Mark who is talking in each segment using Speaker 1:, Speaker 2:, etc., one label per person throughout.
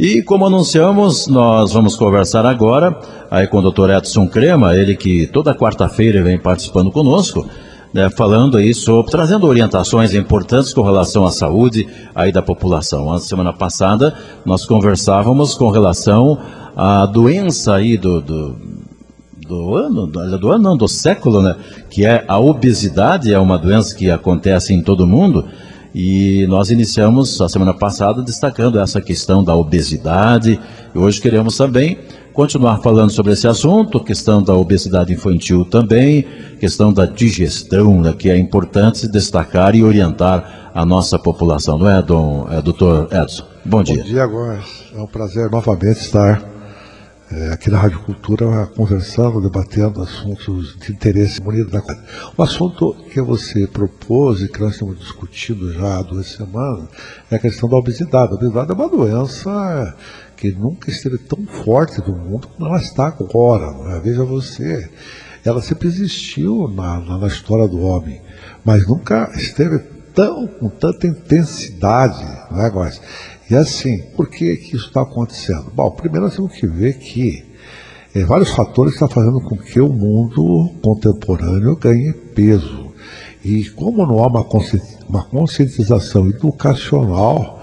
Speaker 1: E como anunciamos, nós vamos conversar agora aí com o Dr. Edson Crema, ele que toda quarta-feira vem participando conosco, né, falando aí sobre, trazendo orientações importantes com relação à saúde aí da população. A semana passada nós conversávamos com relação à doença aí do século, né, que é a obesidade, é uma doença que acontece em todo mundo. E nós iniciamos a semana passada destacando essa questão da obesidade. E hoje queremos também continuar falando sobre esse assunto, questão da obesidade infantil também, questão da digestão, né, que é importante destacar e orientar a nossa população. Não é, doutor Edson? Bom dia.
Speaker 2: Bom dia, Góes. É um prazer novamente estar aqui na Rádio Cultura conversando, debatendo assuntos de interesse comunitário. O assunto que você propôs e que nós temos discutido já há 2 semanas é a questão da obesidade. A obesidade é uma doença que nunca esteve tão forte no mundo como ela está agora. Não é? Veja você, ela sempre existiu na história do homem, mas nunca esteve com tanta intensidade, não é, Góes? E assim, por que isso está acontecendo? Bom, primeiro nós temos que ver que vários fatores estão fazendo com que o mundo contemporâneo ganhe peso. E como não há uma conscientização educacional,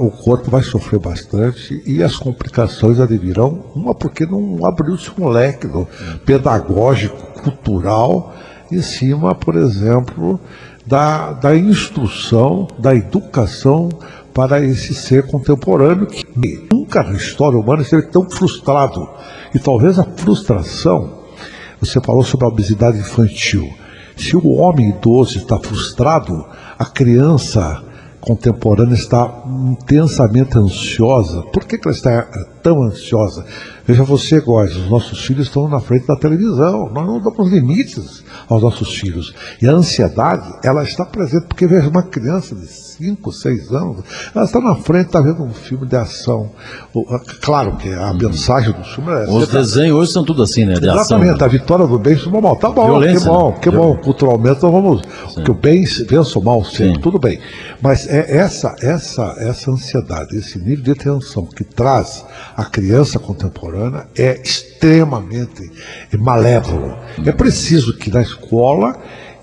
Speaker 2: o corpo vai sofrer bastante e as complicações advirão, uma porque não abriu-se um leque pedagógico, cultural, em cima, por exemplo, da instrução, da educação para esse ser contemporâneo que nunca na história humana esteve tão frustrado. E talvez a frustração, você falou sobre a obesidade infantil. Se o homem idoso está frustrado, a criança contemporânea está intensamente ansiosa. Por que ela está tão ansiosa? Veja você, Góes, os nossos filhos estão na frente da televisão, nós não damos limites aos nossos filhos. E a ansiedade, ela está presente, porque veja, uma criança de 5, 6 anos, ela está na frente, está vendo um filme de ação. Claro que a mensagem do filme é...
Speaker 1: Os desenhos hoje são tudo assim, né? De
Speaker 2: exatamente,
Speaker 1: ação, né?
Speaker 2: A vitória do bem sobre o mal. Tá bom,
Speaker 1: violência,
Speaker 2: que bom. Culturalmente nós vamos...
Speaker 1: Sim.
Speaker 2: Que o bem vença o mal sempre,
Speaker 1: Sim.
Speaker 2: Tudo bem. Mas essa ansiedade, esse nível de tensão que traz a criança contemporânea é extremamente malévolo. É preciso que na escola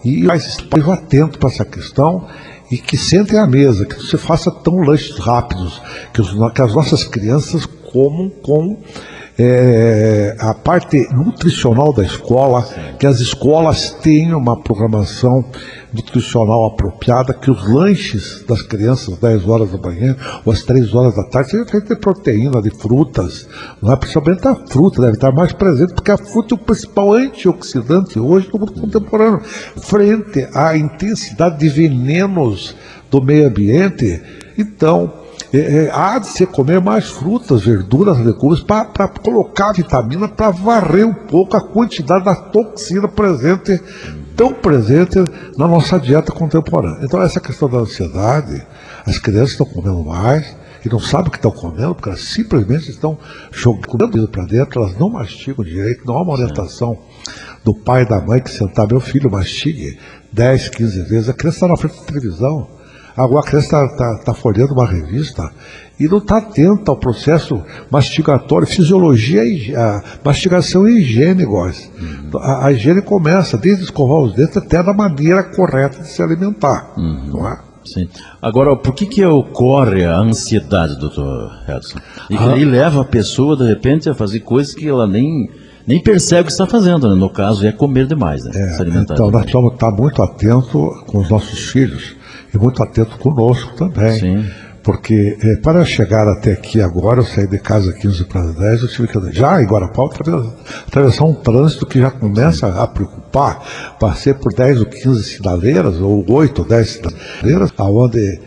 Speaker 2: e estejam atentos para essa questão e que sentem à mesa, que você faça tão lanches rápidos, que as nossas crianças comam com a parte nutricional da escola, que as escolas tenham uma programação nutricional apropriada, que os lanches das crianças às 10 horas da manhã ou às 3 horas da tarde sejam feitos de proteína, de frutas, não é? Principalmente a fruta deve estar mais presente, porque a fruta é o principal antioxidante hoje no mundo contemporâneo, frente à intensidade de venenos do meio ambiente. Então, há de se comer mais frutas, verduras, legumes, para colocar vitamina, para varrer um pouco a quantidade da toxina tão presente na nossa dieta contemporânea. Então essa questão da ansiedade, as crianças estão comendo mais e não sabem o que estão comendo, porque elas simplesmente estão jogando para dentro, elas não mastigam direito, não há uma orientação do pai e da mãe que sentar, meu filho, mastigue 10, 15 vezes, a criança está na frente da televisão. Agora a criança está folheando uma revista e não está atenta ao processo mastigatório, fisiologia, a mastigação e higiene, Góes. A higiene começa desde escovar os dentes até da maneira correta de se alimentar, não é?
Speaker 1: Sim. Agora, por que ocorre a ansiedade, doutor Edson? E que aí leva a pessoa, de repente, a fazer coisas que ela nem percebe o que está fazendo, né? No caso, é comer demais, né? Se alimentar
Speaker 2: então,
Speaker 1: demais.
Speaker 2: nós precisamos estar muito atentos com os nossos filhos e muito atento conosco também.
Speaker 1: Sim.
Speaker 2: Porque para chegar até aqui agora, eu saí de casa 15 para as 10, eu tive que já em Guarapau atravessar um trânsito que já começa a preocupar. Passei por 10 ou 15 sinaleiras, ou 8 ou 10 sinaleiras, onde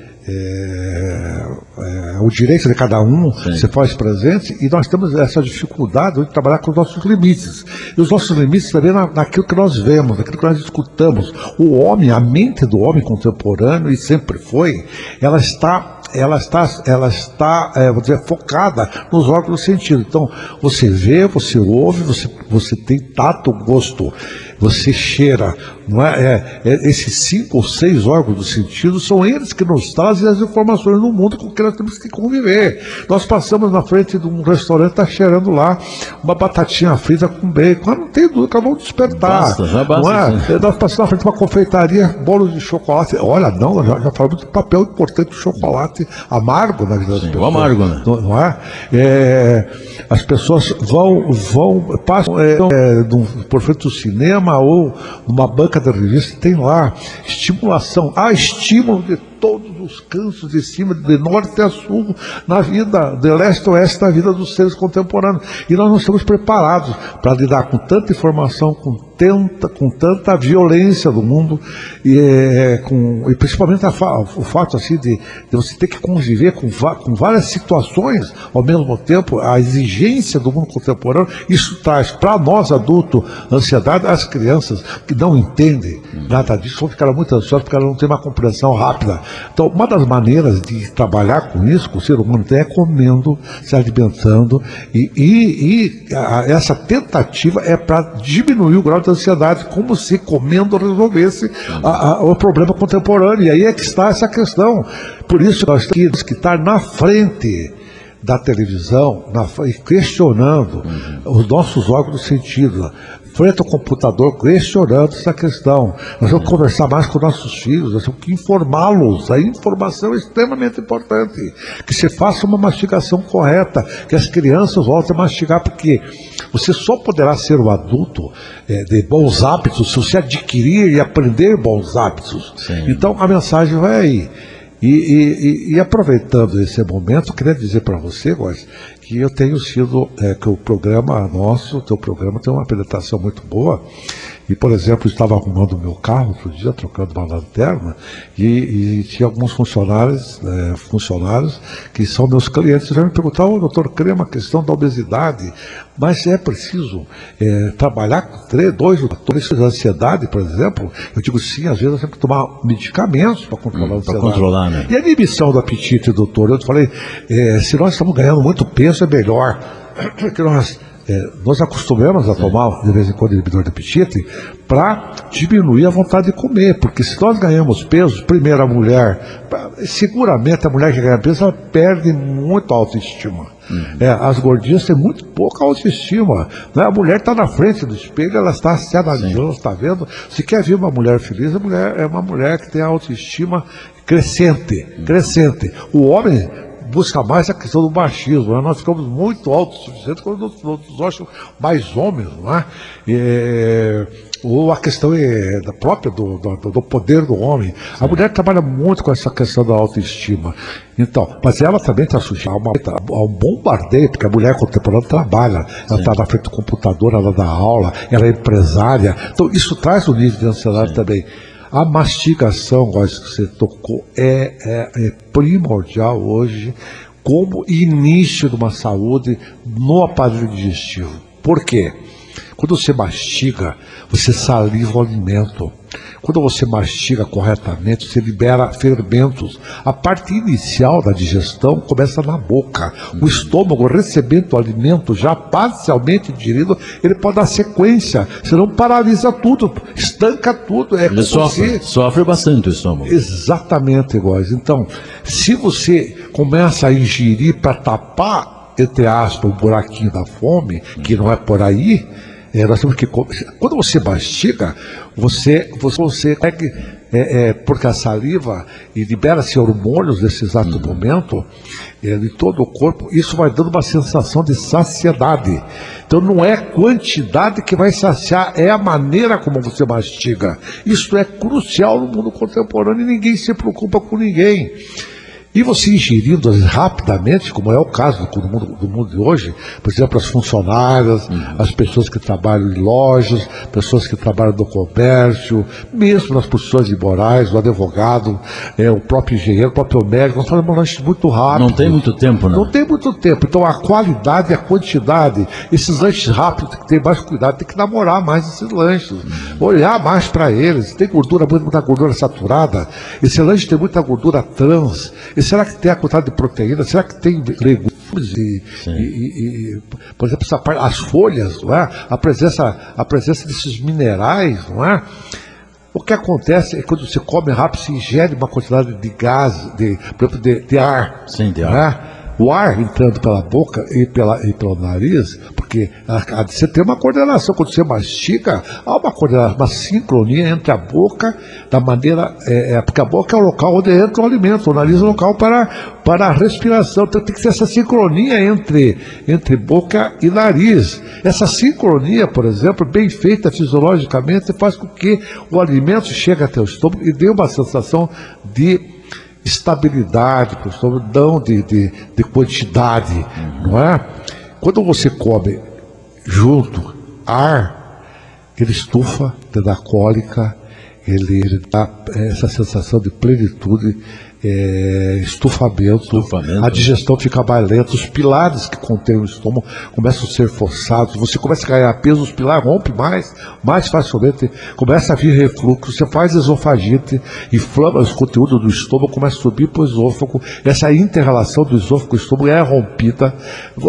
Speaker 2: o direito de cada um se faz presente, e nós temos essa dificuldade de trabalhar com os nossos limites. E os nossos limites também naquilo que nós vemos, naquilo que nós escutamos. O homem, a mente do homem contemporâneo, e sempre foi, ela está vou dizer, focada nos órgãos do sentido. Então, você vê, você ouve, você tem tato, gosto. você cheira, não é? Esses 5 ou 6 órgãos do sentido são eles que nos trazem as informações no mundo com que nós temos que conviver. Nós passamos na frente de um restaurante, está cheirando lá uma batatinha frita com bacon, não tem dúvida, vamos despertar.
Speaker 1: Já basta,
Speaker 2: não é? Nós passamos na frente de uma confeitaria, bolos de chocolate, olha, não, já falamos do papel importante do chocolate amargo na vida das pessoas.
Speaker 1: O amargo, né?
Speaker 2: Não é? As pessoas passam por frente do cinema ou numa banca da revista, tem lá estimulação, estímulo de todos os cantos de cima, de norte a sul, na vida, de leste a oeste, na vida dos seres contemporâneos. E nós não estamos preparados para lidar com tanta informação, com tanta violência do mundo, e principalmente o fato assim, de você ter que conviver com várias situações ao mesmo tempo, a exigência do mundo contemporâneo. Isso traz para nós adultos ansiedade, as crianças que não entendem nada disso vão ficar muito ansiosas porque elas não têm uma compreensão rápida. Então, uma das maneiras de trabalhar com isso, que o ser humano tem, é comendo, se alimentando, essa tentativa é para diminuir o grau de ansiedade, como se comendo resolvesse o problema contemporâneo. E aí é que está essa questão. Por isso nós temos que estar na frente da televisão, questionando os nossos órgãos de sentido, frente ao computador, questionando essa questão. Nós vamos conversar mais com nossos filhos, nós temos que informá-los. A informação é extremamente importante. Que se faça uma mastigação correta, que as crianças voltem a mastigar, porque você só poderá ser um adulto de bons hábitos se você adquirir e aprender bons hábitos. Sim. Então a mensagem vai aí. E aproveitando esse momento, queria dizer para você, Góes, que eu tenho sido, que o programa nosso, o teu programa tem uma apresentação muito boa. E, por exemplo, eu estava arrumando o meu carro outro dia, trocando uma lanterna, e tinha alguns funcionários que são meus clientes, já me perguntavam, doutor, queria uma questão da obesidade, mas é preciso trabalhar com 2 fatores de ansiedade, por exemplo. Eu digo sim, às vezes nós temos que tomar medicamentos para controlar a ansiedade.
Speaker 1: Para controlar, né? E
Speaker 2: a inibição do apetite, doutor? Eu falei, se nós estamos ganhando muito peso, é melhor que nós acostumamos a tomar de vez em quando inibidor de apetite para diminuir a vontade de comer, porque se nós ganhamos peso, primeiro a mulher, seguramente a mulher que ganha peso, ela perde muito a autoestima. As gordinhas têm muito pouca autoestima, né? A mulher está na frente do espelho, ela está se analisando, está vendo. Se quer ver uma mulher feliz, a mulher é uma mulher que tem a autoestima crescente. O homem busca mais a questão do machismo, né? Nós ficamos muito autossuficientes quando nos acham mais homens, não é? Ou a questão própria do poder do homem. A mulher trabalha muito com essa questão da autoestima. Então, mas ela também está sujeita a um bombardeio, porque a mulher contemporânea trabalha, ela está na frente do computador, ela dá aula, ela é empresária. Então, isso traz um nível de ansiedade também. A mastigação, que você tocou, é primordial hoje como início de uma saúde no aparelho digestivo. Por quê? Quando você mastiga, você saliva o alimento. Quando você mastiga corretamente, você libera fermentos. A parte inicial da digestão começa na boca. O estômago, recebendo o alimento já parcialmente digerido, ele pode dar sequência, senão paralisa tudo, estanca tudo.
Speaker 1: Ele sofre bastante o estômago.
Speaker 2: Exatamente, Góes. Então, se você começa a ingerir para tapar, entre aspas, o buraquinho da fome, que não é por aí, nós temos que. Quando você mastiga, você consegue, porque a saliva libera-se hormônios nesse exato momento, em todo o corpo, isso vai dando uma sensação de saciedade. Então não é a quantidade que vai saciar, é a maneira como você mastiga. Isso é crucial no mundo contemporâneo e ninguém se preocupa com ninguém. E você ingerindo rapidamente, como é o caso do mundo de hoje, por exemplo, as funcionárias, as pessoas que trabalham em lojas, pessoas que trabalham no comércio, mesmo nas posições morais, o advogado, o próprio engenheiro, o próprio médico, nós fazemos um lanche muito rápido.
Speaker 1: Não tem muito tempo, não?
Speaker 2: Não tem muito tempo. Então a qualidade e a quantidade, esses lanches rápidos tem que ter mais cuidado, tem que namorar mais esses lanches, olhar mais para eles. Tem gordura, muita gordura saturada, esse lanche tem muita gordura trans. Será que tem a quantidade de proteína? Será que tem legumes? por exemplo, as folhas, não é? A presença desses minerais, não é? O que acontece é que quando você come rápido, se ingere uma quantidade de gás, por exemplo, de ar.
Speaker 1: Sim, de
Speaker 2: não
Speaker 1: ar.
Speaker 2: é? O ar entrando pela boca e pelo nariz, porque você tem uma coordenação, quando você mastiga, há uma coordenação, uma sincronia entre a boca, da maneira, porque a boca é o local onde entra o alimento, o nariz é o local para a respiração, então tem que ser essa sincronia entre boca e nariz. Essa sincronia, por exemplo, bem feita fisiologicamente, faz com que o alimento chegue até o estômago e dê uma sensação de estabilidade, não de quantidade, não é? Quando você come junto ar, ele estufa, ele dá cólica, ele dá essa sensação de plenitude, estufamento, a digestão fica mais lenta, os pilares que contêm o estômago começam a ser forçados, você começa a ganhar peso, os pilares rompem mais facilmente, começa a vir refluxo, você faz esofagite, inflama os conteúdos do estômago, começa a subir para o esôfago, essa inter-relação do esôfago com o estômago é rompida,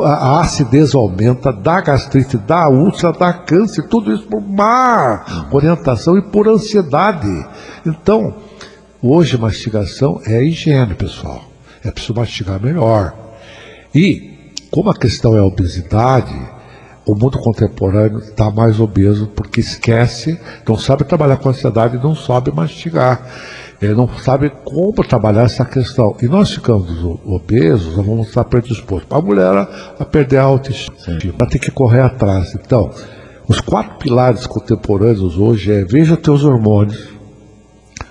Speaker 2: a acidez aumenta, dá gastrite, dá úlcera, dá câncer, tudo isso por má orientação e por ansiedade. Então, hoje, mastigação é higiene, pessoal. É preciso mastigar melhor. E, como a questão é a obesidade, o mundo contemporâneo está mais obeso porque esquece, não sabe trabalhar com ansiedade e não sabe mastigar. Ele não sabe como trabalhar essa questão. E nós ficamos obesos, nós vamos estar predispostos. A mulher a perder a autoestima, ela tem que correr atrás. Então, os 4 pilares contemporâneos hoje veja teus hormônios.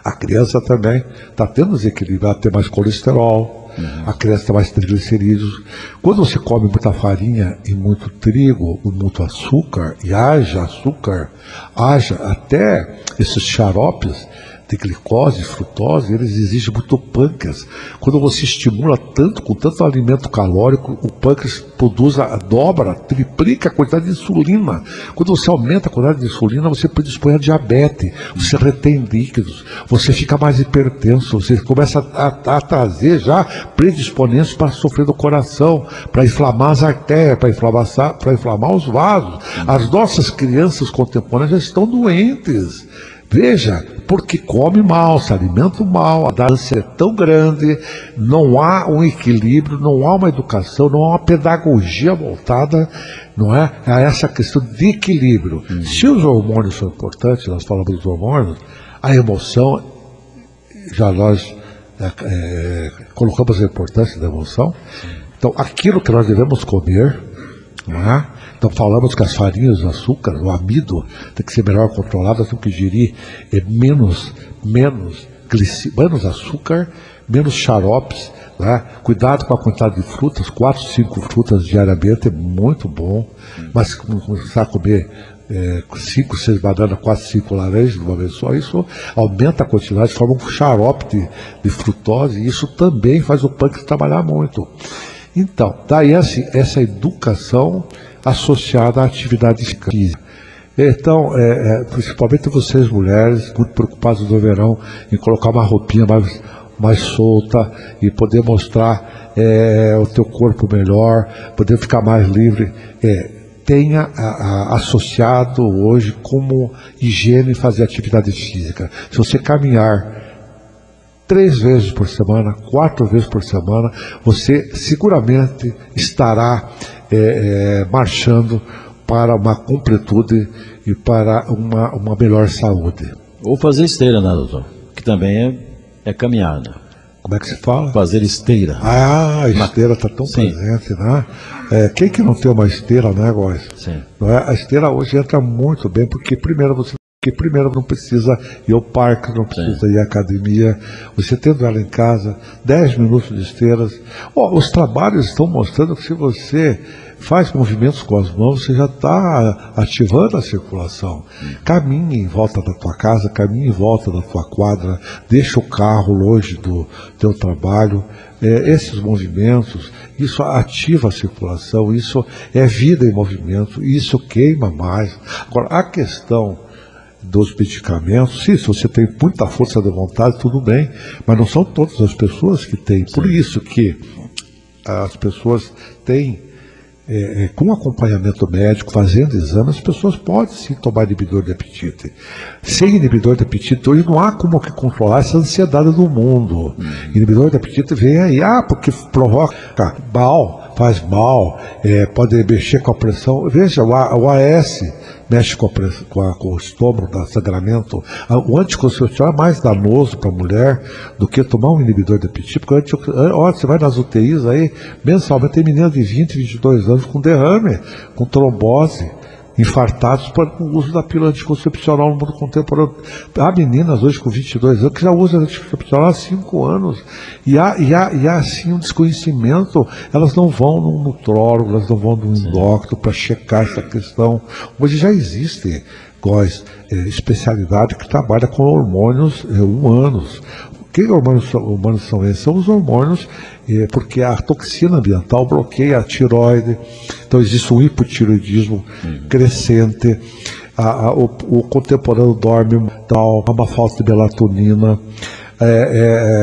Speaker 2: A criança também está tendo desequilíbrio, ela tem mais colesterol, a criança tem mais triglicerídeos. Quando você come muita farinha e muito trigo, e muito açúcar, e haja até esses xaropes de glicose, frutose, eles exigem muito pâncreas. Quando você estimula tanto, com tanto alimento calórico, o pâncreas dobra, triplica a quantidade de insulina. Quando você aumenta a quantidade de insulina, você predispõe a diabetes, você retém líquidos, você fica mais hipertenso, você começa a trazer já predisponências para sofrer do coração, para inflamar as artérias, para inflamar os vasos. As nossas crianças contemporâneas já estão doentes. Veja, porque come mal, se alimenta mal, a distância é tão grande, não há um equilíbrio, não há uma educação, não há uma pedagogia voltada, não é, a essa questão de equilíbrio. Se os hormônios são importantes, nós falamos dos hormônios, a emoção, já nós colocamos a importância da emoção. Então, aquilo que nós devemos comer, não é? Então falamos que as farinhas, o açúcar, o amido tem que ser melhor controlado, tem que ingerir menos açúcar, menos xaropes, né? Cuidado com a quantidade de frutas, 4, 5 frutas diariamente é muito bom, mas começar a comer 5, 6 bananas, 4, 5 laranjas de uma vez só, isso aumenta a quantidade, forma um xarope de frutose, e isso também faz o pâncreas trabalhar muito. Então, daí assim, essa educação associada à atividade física. Então, principalmente vocês mulheres, muito preocupadas no verão em colocar uma roupinha mais solta e poder mostrar o teu corpo melhor, poder ficar mais livre. Tenha associado hoje como higiene fazer atividade física. Se você caminhar 3 vezes por semana, 4 vezes por semana, você seguramente estará marchando para uma completude e para uma melhor saúde.
Speaker 1: Ou fazer esteira, né, doutor? Que também é caminhada.
Speaker 2: Como é que se fala?
Speaker 1: Fazer esteira.
Speaker 2: Ah, a esteira está tão presente, né? Quem que não tem uma esteira, né, Góis?
Speaker 1: Sim.
Speaker 2: Não é? A esteira hoje entra muito bem, porque primeiro não precisa ir ao parque, não precisa ir à academia. Você tendo ela em casa, 10 minutos de esteiras. Os trabalhos estão mostrando que se você faz movimentos com as mãos, você já está ativando a circulação. Caminhe em volta da tua casa, caminhe em volta da tua quadra, deixa o carro longe do teu trabalho. Esses movimentos, isso ativa a circulação, isso é vida em movimento, isso queima mais. Agora, a questão dos medicamentos, sim, se você tem muita força de vontade, tudo bem, mas não são todas as pessoas que têm. Por isso que as pessoas têm, com acompanhamento médico, fazendo exames, as pessoas podem sim tomar inibidor de apetite. Sem inibidor de apetite, hoje não há como que controlar essa ansiedade do mundo. Inibidor de apetite vem aí, porque provoca mal, faz mal, pode mexer com a pressão. Veja, o AS mexe com o estômago, dá sangramento. O anticoncepcional é mais danoso para a mulher do que tomar um inibidor de apetite, porque olha, você vai nas UTIs aí, mensalmente tem meninas de 20, 22 anos com derrame, com trombose, infartados por uso da pílula anticoncepcional no mundo contemporâneo. Há meninas hoje com 22 anos que já usam anticoncepcional há 5 anos. E há assim um desconhecimento. Elas não vão num nutrólogo, elas não vão num endócrino para checar essa questão. Hoje já existe especialidade que trabalha com hormônios humanos. Que hormônios humanos são esses? São os hormônios, porque a toxina ambiental bloqueia a tireoide, então existe um hipotireoidismo crescente, o contemporâneo dorme, há uma falta de melatonina,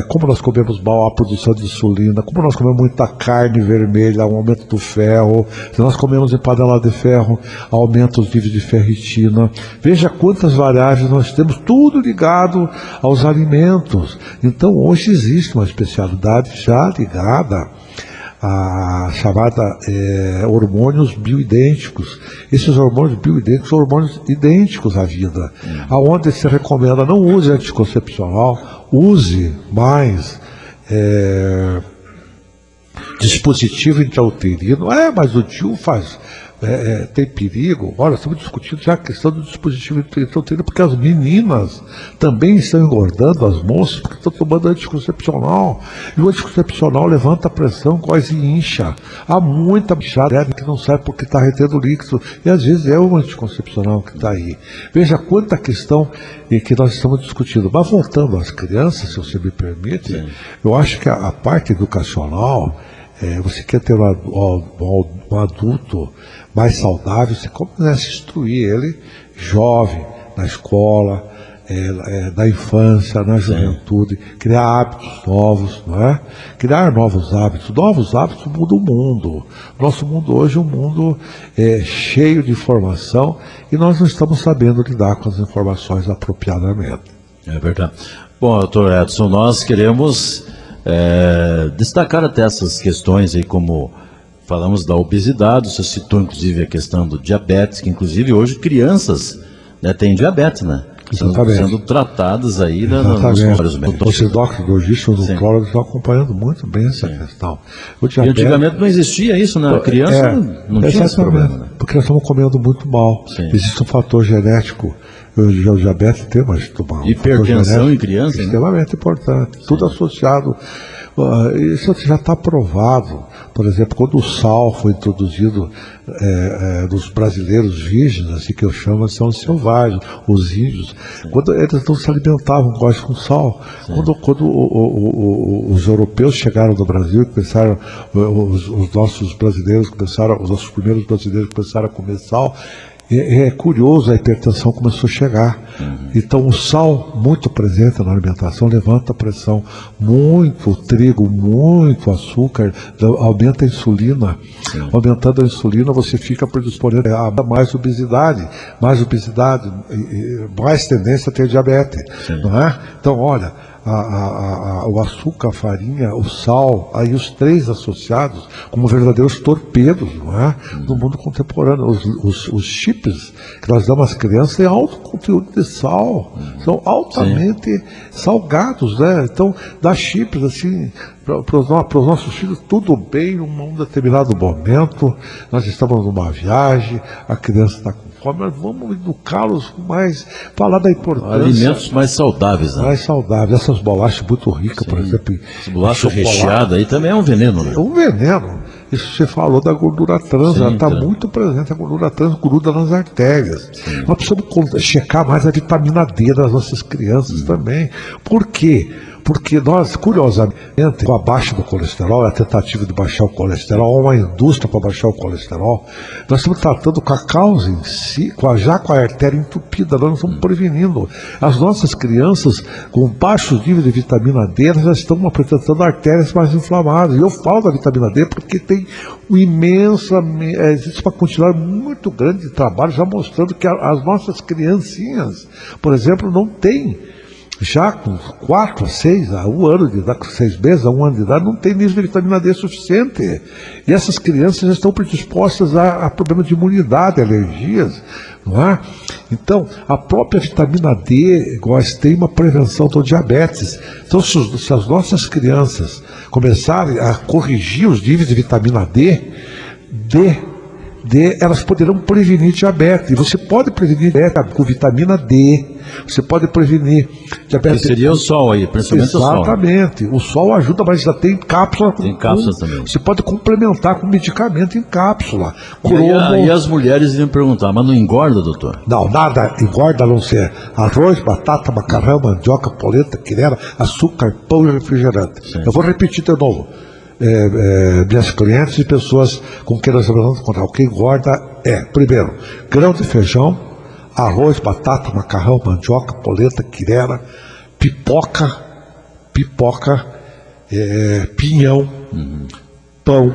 Speaker 2: como nós comemos mal, a produção de insulina, como nós comemos muita carne vermelha, um aumento do ferro, se nós comemos empanelada de ferro, aumenta os níveis de ferritina. Veja quantas variáveis nós temos, tudo ligado aos alimentos. Então hoje existe uma especialidade já ligada a chamada hormônios bioidênticos. Esses hormônios bioidênticos são hormônios idênticos à vida, aonde se recomenda não use anticoncepcional, use mais dispositivo intrauterino. Mas o DIU tem perigo. Olha, estamos discutindo já a questão do dispositivo intrauterino, porque as meninas também estão engordando, as moças, porque estão tomando anticoncepcional. E o anticoncepcional levanta a pressão, quase incha. Há muita bichada que não sabe porque está retendo líquido. E às vezes é o anticoncepcional que está aí. Veja quanta questão que nós estamos discutindo. Mas voltando às crianças, se você me permite, eu acho que a parte educacional, você quer ter um adulto mais saudável, você começa a instruir ele jovem, na escola, da infância, na juventude, criar hábitos novos, não é? Criar novos hábitos mudam o mundo. Nosso mundo hoje é um mundo cheio de informação e nós não estamos sabendo lidar com as informações apropriadamente.
Speaker 1: É verdade. Bom, doutor Edson, nós queremos destacar até essas questões aí, como falamos da obesidade, você citou inclusive a questão do diabetes, que inclusive hoje crianças têm diabetes, né? Sendo tratadas aí nos vários médicos.
Speaker 2: Os endocrinologistas, os nutrólogos estão acompanhando muito bem essa questão.
Speaker 1: E antigamente não existia isso, né? A criança não tinha esse problema. Né?
Speaker 2: Porque nós estamos comendo muito mal. Existe um fator genético. O diabetes tem, mas tomar
Speaker 1: hipertensão em criança,
Speaker 2: extremamente importante. Tudo associado. Isso já está provado. Por exemplo, quando o sal foi introduzido nos brasileiros virgens, assim que eu chamo, são os selvagens, os índios, quando eles não se alimentavam quase com sal. Quando os europeus chegaram no Brasil e começaram, os nossos brasileiros começaram, os nossos primeiros brasileiros começaram a comer sal, é curioso, a hipertensão começou a chegar. Então o sal muito presente na alimentação levanta a pressão, muito trigo, muito açúcar, aumenta a insulina. Aumentando a insulina você fica predisposto a mais obesidade, mais tendência a ter diabetes, não é? Então olha, o açúcar, a farinha, o sal, aí os três associados como verdadeiros torpedos, não é? No mundo contemporâneo. Os chips que nós damos às crianças têm alto conteúdo de sal, são altamente salgados, né? Então, dá chips assim para os nossos filhos, tudo bem, num determinado momento, nós estamos numa viagem, a criança está com fome, mas vamos educá-los mais, falar da importância.
Speaker 1: Alimentos mais saudáveis, né?
Speaker 2: Mais saudáveis. Essas bolachas muito ricas, por exemplo.
Speaker 1: Essa bolacha recheada aí também é um veneno, né?
Speaker 2: É um veneno. Isso você falou da gordura trans, ela está muito presente, a gordura trans gruda nas artérias. Nós precisamos checar mais a vitamina D das nossas crianças também. Por quê? Porque nós, curiosamente, com a baixa do colesterol, a tentativa de baixar o colesterol, uma indústria para baixar o colesterol, nós estamos tratando com a causa em si, já com a artéria entupida, nós não estamos prevenindo. As nossas crianças, com baixos níveis de vitamina D, elas já estão apresentando artérias mais inflamadas. E eu falo da vitamina D porque tem existe uma quantidade muito grande de trabalho já mostrando que as nossas criancinhas, por exemplo, não têm, já com 4 a 6, a 1 ano de idade, com 6 meses, a 1 ano de idade, não tem nível de vitamina D suficiente. E essas crianças já estão predispostas a problemas de imunidade, alergias, não é? Então, a própria vitamina D, nós tem uma prevenção do diabetes. Então, se as nossas crianças começarem a corrigir os níveis de vitamina D, elas poderão prevenir diabetes. E você pode prevenir diabetes com vitamina D. Você pode prevenir diabetes.
Speaker 1: Que seria o sol aí, principalmente o sol.
Speaker 2: Exatamente. O sol ajuda, mas já tem cápsula.
Speaker 1: Tem cápsula também.
Speaker 2: Você pode complementar com medicamento em cápsula.
Speaker 1: E as mulheres iam perguntar, mas não engorda, doutor?
Speaker 2: Não, nada engorda a não ser arroz, batata, macarrão, mandioca, polenta, quinera, açúcar, pão e refrigerante. Sim. Eu vou repetir de novo. Minhas clientes e pessoas com quem nós estamos falando, o que engorda primeiro, grão de feijão, arroz, batata, macarrão, mandioca, polenta, quirera, pipoca, pinhão, pão,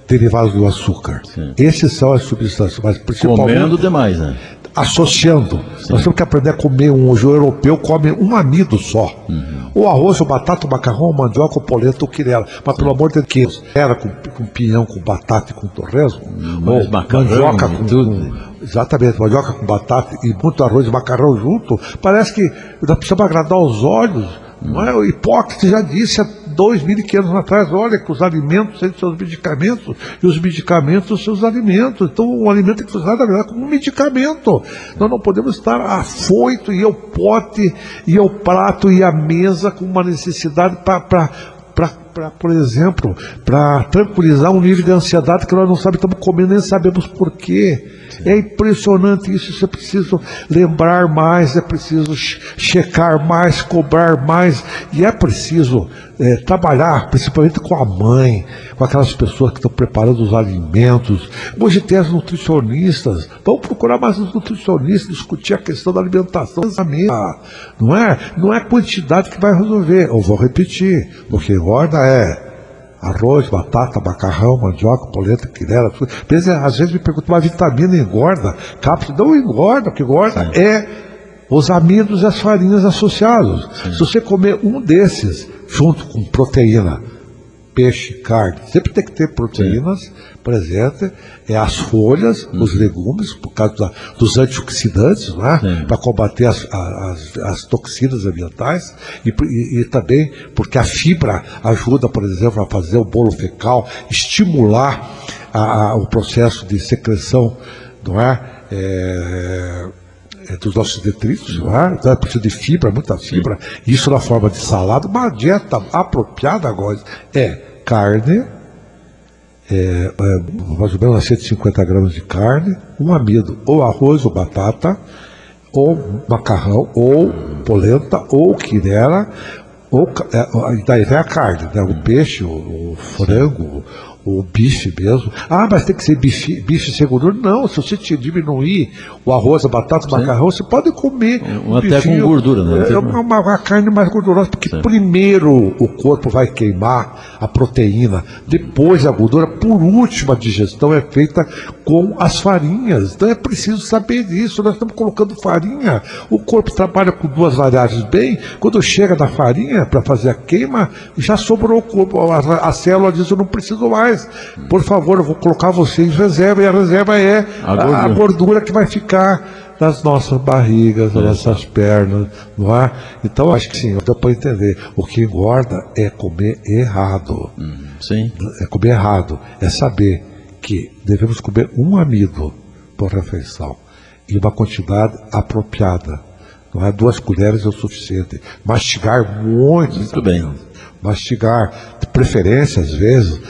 Speaker 2: derivados do açúcar. Sim. Esses são as substâncias, mas principalmente...
Speaker 1: Comendo demais, né?
Speaker 2: Associando. Sim. Nós temos que aprender a comer o europeu come um amido só. O arroz, o batata, o macarrão, a mandioca, o polenta, o quirela. Mas pelo amor de Deus, era com pinhão, com batata e com torresmo. Ou mandioca com tudo. Exatamente, mandioca com batata e muito arroz e macarrão junto. Parece que nós precisamos agradar os olhos. Não é? O Hipócrates já disse há 2.500 anos atrás, olha que os alimentos têm seus medicamentos e os medicamentos seus alimentos. Então o alimento tem que funcionar, na verdade, como um medicamento. Nós não podemos estar afoito e ao pote e ao prato e à mesa com uma necessidade por exemplo, para tranquilizar um nível de ansiedade que nós não sabemos, estamos comendo, nem sabemos por quê. É impressionante isso, é preciso lembrar mais, é preciso checar mais, cobrar mais, e é preciso trabalhar, principalmente com a mãe, com aquelas pessoas que estão preparando os alimentos. Hoje tem as nutricionistas, vamos procurar mais os nutricionistas, discutir a questão da alimentação, não é? Não é a quantidade que vai resolver. Eu vou repetir, o que engorda arroz, batata, macarrão, mandioca, polenta, quinera, tudo. Às vezes me perguntam, mas vitamina engorda? Cápsula não engorda, o que engorda os amidos e as farinhas associados. Sim. Se você comer um desses, junto com proteína, peixe, carne, sempre tem que ter proteínas presentes, as folhas, os legumes, por causa dos antioxidantes, né? Para combater as toxinas ambientais, e também porque a fibra ajuda, por exemplo, a fazer o bolo fecal, estimular o processo de secreção, não é? Dos nossos detritos, não é? Então é preciso de fibra, muita fibra, isso na forma de salada. Uma dieta apropriada agora carne, mais ou menos 150 gramas de carne, um amido, ou arroz ou batata, ou macarrão, ou polenta, ou quinera, daí vem a carne, né? O peixe, o frango, o bife mesmo. Mas tem que ser bife sem gordura. Não, se você diminuir o arroz, a batata, o macarrão, você pode comer
Speaker 1: até com gordura, né?
Speaker 2: Uma carne mais gordurosa, porque primeiro o corpo vai queimar a proteína, depois a gordura, por último a digestão é feita com as farinhas. Então é preciso saber disso. Nós estamos colocando farinha, o corpo trabalha com duas variáveis bem, quando chega na farinha para fazer a queima, já sobrou o corpo, a célula diz, eu não preciso mais. Por favor, eu vou colocar você em reserva, e a reserva é a gordura que vai ficar nas nossas barrigas, nas nossas pernas, não é? Então, acho que sim, dá para entender. O que engorda é comer errado.
Speaker 1: Sim.
Speaker 2: É comer errado. É saber que devemos comer um amido por refeição e uma quantidade apropriada. Não é? 2 colheres é o suficiente. Mastigar muito
Speaker 1: bem.
Speaker 2: Mastigar, de preferência, às vezes,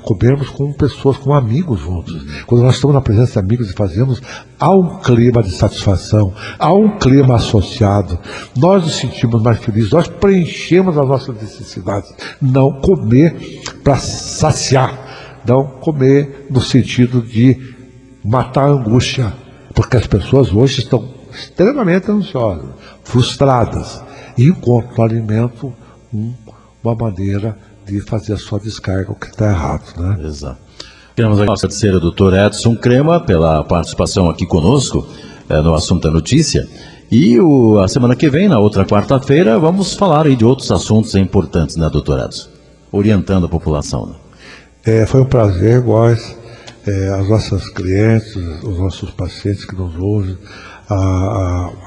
Speaker 2: comermos com pessoas, com amigos juntos. Quando nós estamos na presença de amigos e fazemos, há um clima de satisfação, há um clima associado, nós nos sentimos mais felizes, nós preenchemos as nossas necessidades. Não comer para saciar, não comer no sentido de matar a angústia, porque as pessoas hoje estão extremamente ansiosas, frustradas, e encontram no alimento uma maneira de fazer a sua descarga, o que está errado, né?
Speaker 1: Exato. Queremos agradecer ao Dr. Edson Crema pela participação aqui conosco no Assunto da Notícia. E a semana que vem, na outra quarta-feira, vamos falar aí de outros assuntos importantes, né, Dr. Edson? Orientando a população, né?
Speaker 2: Foi um prazer, nós, as nossas clientes, os nossos pacientes que nos ouvem, a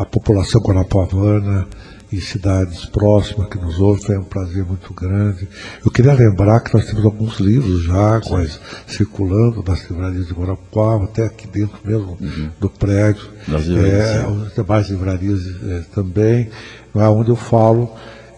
Speaker 2: população guanapuavana e cidades próximas que nos ouvem, foi um prazer muito grande. Eu queria lembrar que nós temos alguns livros já circulando nas livrarias de Guarapuava, até aqui dentro mesmo do prédio, as demais livrarias também, onde eu falo,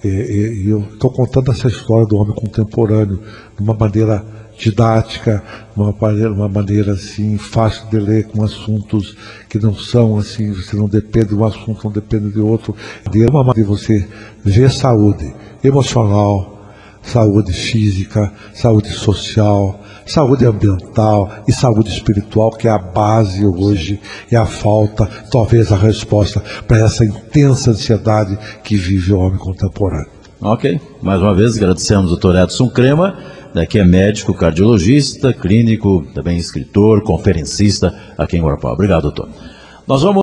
Speaker 2: e eu estou contando essa história do homem contemporâneo de uma maneira didática, uma maneira assim fácil de ler, com assuntos que não são assim, você não depende de um assunto, não depende de outro, de uma maneira de você ver saúde emocional, saúde física, saúde social, saúde ambiental e saúde espiritual, que é a base hoje, é a falta, talvez a resposta para essa intensa ansiedade que vive o homem contemporâneo.
Speaker 1: Ok, mais uma vez agradecemos ao Dr. Edson Crema, que é médico, cardiologista, clínico, também escritor, conferencista aqui em Guarapuava. Obrigado, doutor. Nós vamos